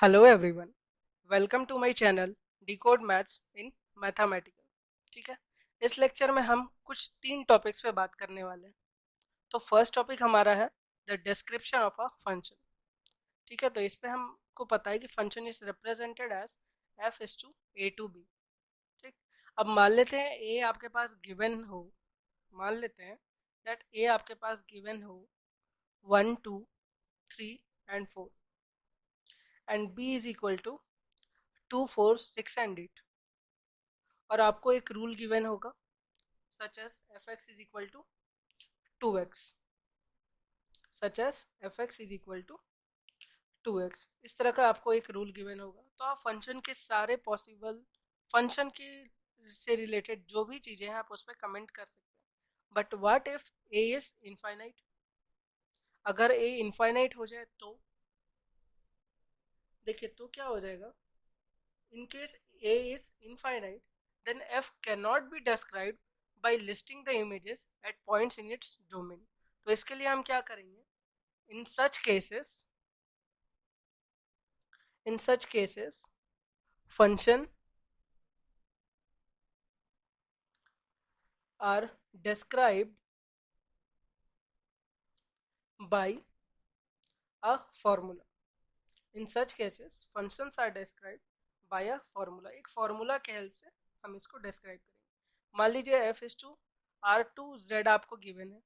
Hello everyone, welcome to my channel decode maths in mathematical. ठीक है। इस lecture में हम कुछ तीन टॉपिक्स पे बात करने वाले हैं। तो फर्स्ट टॉपिक हमारा है the description of a function. ठीक है, तो इस पे हमको पता है कि function is represented as f is to a to b. ठीक। अब मान लेते हैं ए आपके पास गिवन हो। मान लेते हैं दैट ए आपके पास गिवन हो 1 2 3 and 4 and b is equal to 2 4 6 and 8। और आपको एक रूल गिवन होगा such as f x is equal to 2x, such as f x is equal to 2x। इस तरह का आपको एक रूल गिवन होगा, तो आप फंक्शन के सारे पॉसिबल फंक्शन के से रिलेटेड जो भी चीज़ें हैं आप उस पर कमेंट कर सकते हैं। But what if A is infinite? अगर ए इनफाइनाइट हो जाए तो देखिए तो क्या हो जाएगा। In case A is infinite then f cannot be described by listing the images at points in its domain। तो इसके लिए हम क्या करेंगे? in such cases in such cases function are described by a formula। in such cases functions are described by a formula। एक formula के help से हम इसको डिस्क्राइब करेंगे। मान लीजिए f is to r to Z आपको गिवन है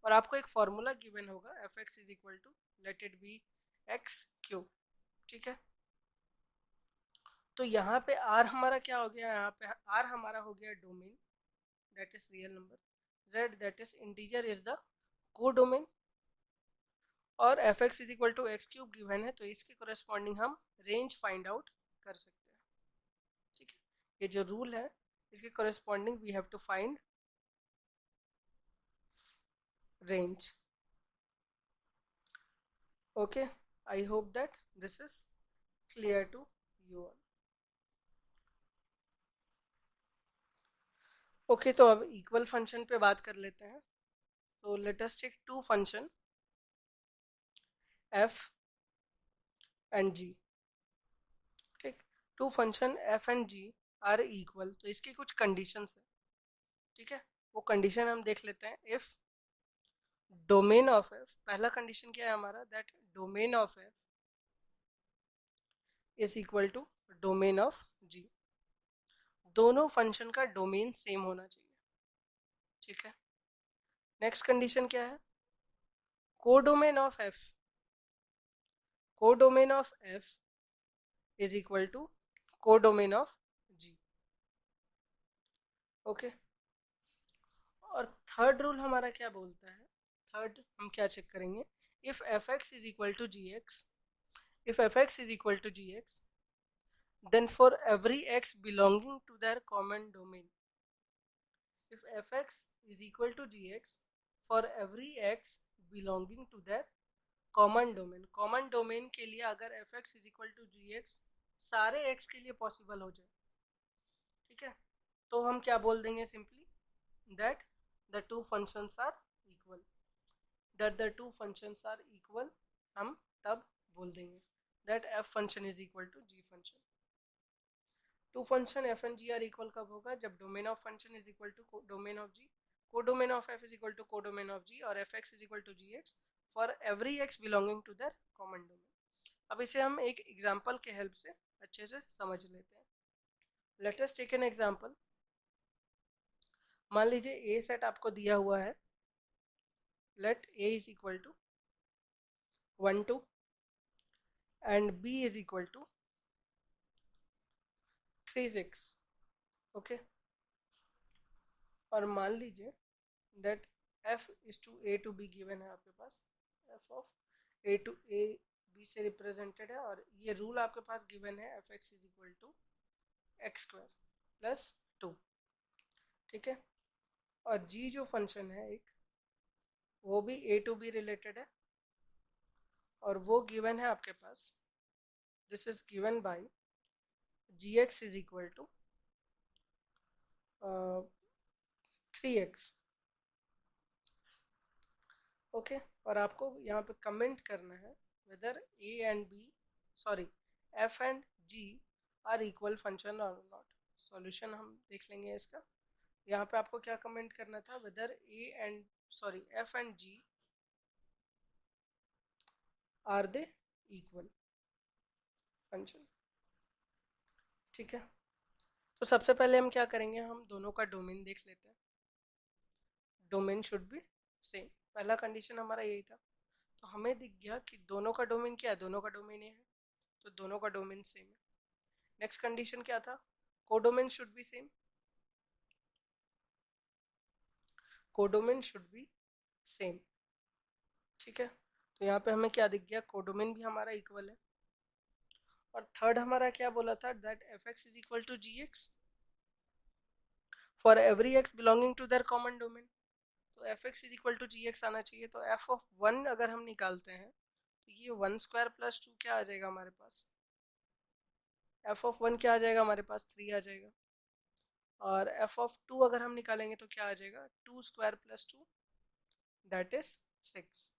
और आपको एक फॉर्मूला गिवन होगा f x is equal to let it be x cube. ठीक है, तो यहाँ पे आर हमारा क्या हो गया? यहाँ पे आर हमारा हो गया domain, that is real number. Z that is integer is the codomain. और f x is equal to x cube given है, तो इसके कोरेस्पॉन्डिंग हम रेंज फाइंड आउट कर सकते हैं। ठीक है, ये जो रूल है इसके corresponding we have to find range. Okay, I hope that this is clear to you all. Okay, तो अब इक्वल फंक्शन पे बात कर लेते हैं। तो let us take two function f and g. ठीक, two function f and g are equal, तो इसकी कुछ कंडीशंस है। ठीक है, वो कंडीशन हम देख लेते हैं। इफ डोमेन ऑफ एफ, पहला कंडीशन क्या है हमारा? That domain of f is equal to domain of g. दोनों फंक्शन का डोमेन सेम होना चाहिए। ठीक है, नेक्स्ट कंडीशन क्या है? Codomain of f, codomain of f is equal to codomain of g. Okay, और थर्ड रूल हमारा क्या बोलता है? थर्ड हम क्या चेक करेंगे? If f x is equal to g x, if f(x) is equal to gx, then for every x belonging to their common domain, if f(x) is equal to gx, for every x belonging to their common domain, common domain के लिए अगर f(x) is equal to gx सारे x के लिए possible हो जाए, ठीक है, तो हम क्या बोल देंगे? Simply that the two functions are equal, that the two functions are equal. हम तब बोल देंगे that f function is equal to g function. Two function f and g are equal कब होगा? जब domain of function is equal to domain of g, codomain of f is equal to codomain of g, और f x is equal to g x for every x belonging to that common domain. अब इसे हम एक example के help से अच्छे से समझ लेते हैं। Let us take an example. मान लीजिए ए सेट आपको दिया हुआ है, let a is equal to 1 2 and b is equal to 3 6। Okay, और मान लीजिए that f is to a to b given है आपके पास, f of a to a b से रिप्रेजेंटेड है, और ये रूल आपके पास गिवन है f x is equal to x square plus 2। ठीक है, और g जो फंक्शन है एक, वो भी ए टू बी रिलेटेड है, और वो गिवन है आपके पास, this is given by g x is equal to 3x। Okay, और आपको यहाँ पे कमेंट करना है whether a and b, sorry, f and g are equal function और नॉट। सॉल्यूशन हम देख लेंगे इसका। यहाँ पे आपको क्या कमेंट करना था, whether f and g are they equal function. ठीक है, तो सबसे पहले हम क्या करेंगे, हम दोनों का डोमेन देख लेते हैं। डोमेन शुड बी सेम, पहला कंडीशन हमारा यही था। तो हमें दिख गया कि दोनों का डोमेन क्या है, दोनों का डोमेन ये है, तो दोनों का डोमेन सेम है। नेक्स्ट कंडीशन क्या था, codomain should be same, codomain should be same. ठीक है, तो यहाँ पे हमें क्या दिख गया, कोडोमेन भी हमारा इक्वल है। और थर्ड हमारा क्या बोला था, that f x is equal to g x for every x belonging to their common domain. तो f x is equal to g x आना चाहिए। तो एफ ऑफ वन अगर हम निकालते हैं तो ये वन स्क्वायर प्लस टू क्या आ जाएगा हमारे पास, एफ ऑफ वन क्या आ जाएगा हमारे पास, थ्री आ जाएगा। और एफ ऑफ टू अगर हम निकालेंगे तो क्या आ जाएगा, two square plus two that is six.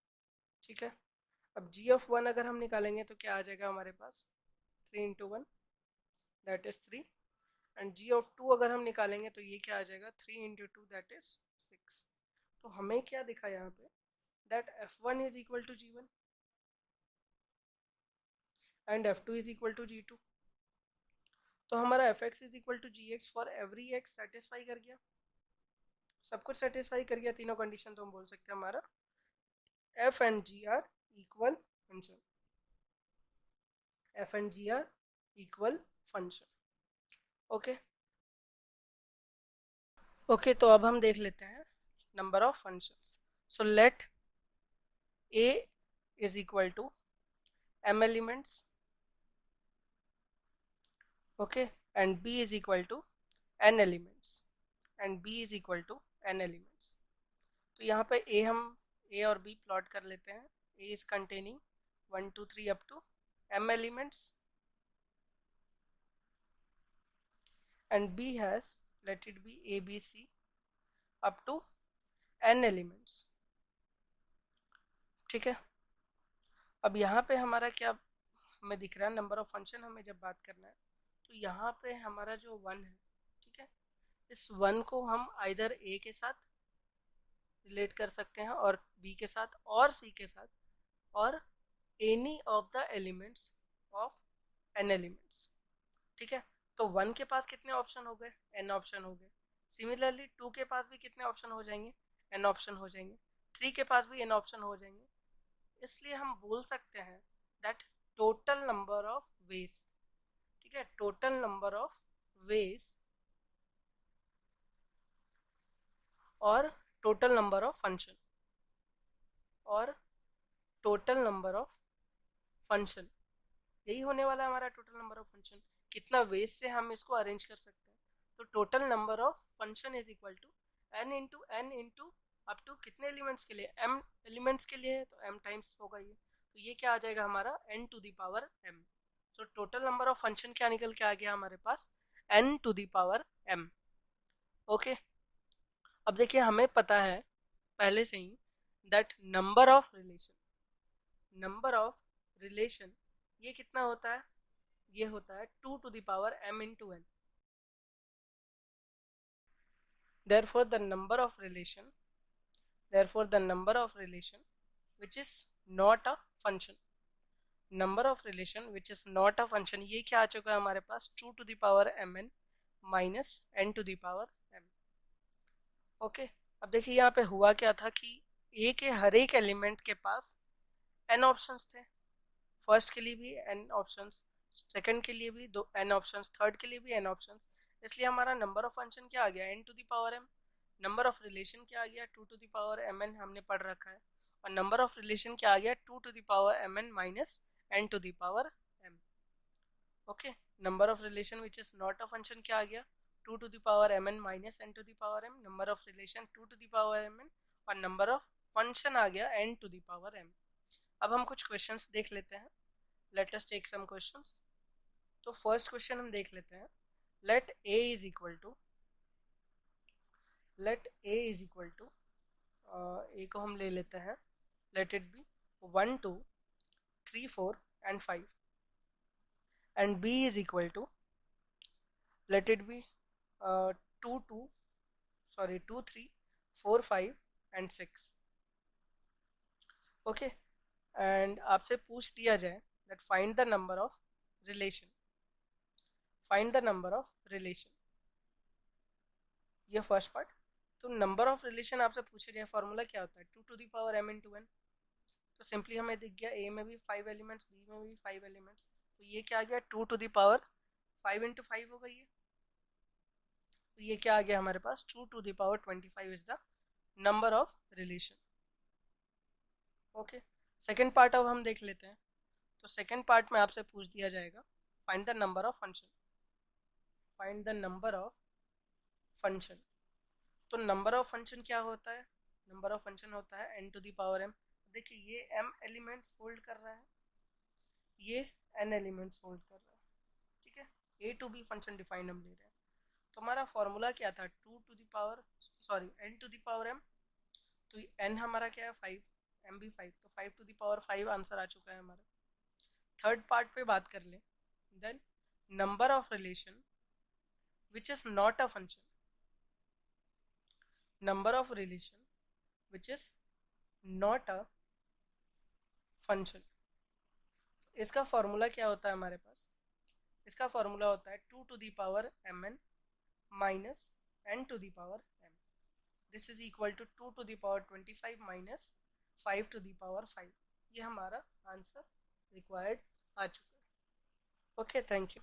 ठीक है, अब जी ऑफ वन अगर हम निकालेंगे तो क्या आ जाएगा हमारे पास, three into one that is three. And g of two अगर हम निकालेंगे तो ये क्या आ जाएगा, three into two that is six. तो हमें क्या दिखा यहाँ पे, that f one is equal to g one and f two is equal to g two. तो हमारा f x is equal to g x for every x satisfy कर गया, सब कुछ सेटिस्फाई कर गया, तीनों कंडीशन। तो हम बोल सकते हैं हमारा f and g are equal function, f and g are equal function. Okay okay, तो अब हम देख लेते हैं number of functions. So let a is equal to m elements, okay, and b is equal to n elements, and b is equal to n elements. तो यहाँ पे a और b प्लॉट कर लेते हैं। a is containing 1 2 3 up to m elements, and b has, let it be a b c up to n elements। ठीक है, अब यहाँ पे हमारा क्या हमें दिख रहा है, नंबर ऑफ फंक्शन हमें जब बात करना है तो यहाँ पे हमारा जो वन है, ठीक है, इस वन को हम आइदर a के साथ रिलेट कर सकते हैं और b के साथ और c के साथ और any of the elements of n elements. ठीक है, तो वन के पास कितने ऑप्शन हो गए, n ऑप्शन हो गए। सिमिलरली टू के पास भी कितने ऑप्शन हो जाएंगे, n ऑप्शन हो जाएंगे। थ्री के पास भी n ऑप्शन हो जाएंगे। इसलिए हम बोल सकते हैं that total number of ways, ठीक है, टोटल नंबर ऑफ वेज और टोटल नंबर ऑफ फंक्शन और टोटल नंबर ऑफ फंक्शन, यही होने वाला है हमारा टोटल नंबर ऑफ फंक्शन। कितना वेज से हम इसको अरेंज कर सकते हैं। तो total number of function is equal to n into up to कितने एलिमेंट्स के लिए, m एलिमेंट्स के लिए है तो m टाइम्स होगा ये। तो ये क्या आ जाएगा हमारा n to the power m। So total number of function क्या निकल के आ गया हमारे पास, n to the power m। Okay, अब देखिए हमें पता है पहले से ही दैट नंबर ऑफ रिलेशन ये कितना होता है, ये होता है 2 to the power m into n। therefore the number of relation therefore the number of relation which is not a function, number of relation which is not a function, ये क्या आ चुका है हमारे पास, 2 to the power mn minus n to the power m। Okay, अब देखिए यहाँ पे हुआ क्या था कि a के हर एक एलिमेंट के पास n ऑप्शंस थे। फर्स्ट के लिए भी n ऑप्शंस, सेकंड के लिए भी दो n ऑप्शंस, थर्ड के लिए भी n ऑप्शंस। इसलिए हमारा नंबर ऑफ फंक्शन क्या आ गया, n to the power m। Number of relation क्या आ गया, 2 टू द पावर mn हमने पढ़ रखा है। और नंबर ऑफ रिलेशन क्या आ गया, 2 to the power mn minus n to the power m। Okay, number of relation which is not a function क्या आ गया, 2 to the power mn minus n to the power m। Number of relation 2 to the power mn और number of function आ गया n to the power m। अब हम कुछ questions देख लेते हैं। Let us take some questions. तो फर्स्ट क्वेश्चन हम देख लेते हैं। Let a is equal to a को हम ले लेते हैं, let it be 1 2 3 4 and 5। and b is equal to, let it be 2 2 sorry 2 3 4 5 and 6. Okay, and आपसे पूछ दिया जाए that find the number of relation, find the number of relation, ये फर्स्ट पार्ट। तो नंबर ऑफ रिलेशन आपसे पूछे जाए, formula क्या होता है, 2 to the power m into n। तो सिंपली हमें दिख गया a में भी 5 एलिमेंट्स, b में भी 5 एलिमेंट्स, तो ये क्या आ गया 2 टू द पावर 5 इंटू 5 होगा ये। तो ये क्या आ गया हमारे पास 2 to the power 25 is the number of relation. Okay, second part अब हम देख लेते हैं। तो सेकेंड पार्ट में आपसे पूछ दिया जाएगा find the number of function, find the number of function. तो नंबर ऑफ फंक्शन क्या होता है, नंबर ऑफ फंक्शन होता है n to the power m। देखिए ये m एलिमेंट्स होल्ड कर रहा है, ये n एलिमेंट्स होल्ड कर रहा है, ठीक है। a to b function define हम ले रहे हैं। तो हमारा फॉर्मूला क्या था, 2 to the power sorry n to the power m। तो n हमारा क्या है 5, m भी 5, तो 5 टू द पावर 5 आंसर आ चुका है हमारा। थर्ड पार्ट पे बात कर ले, then number of relation which is not a function, number of relation which is not a function. इसका फॉर्मूला क्या होता है हमारे पास, इसका फॉर्मूला होता है 2 to the power mn minus n to the power m। This is equal to 2 to the power 25 minus 5 to the power 5। ये हमारा आंसर रिक्वायर्ड आ चुका है। Okay, thank you.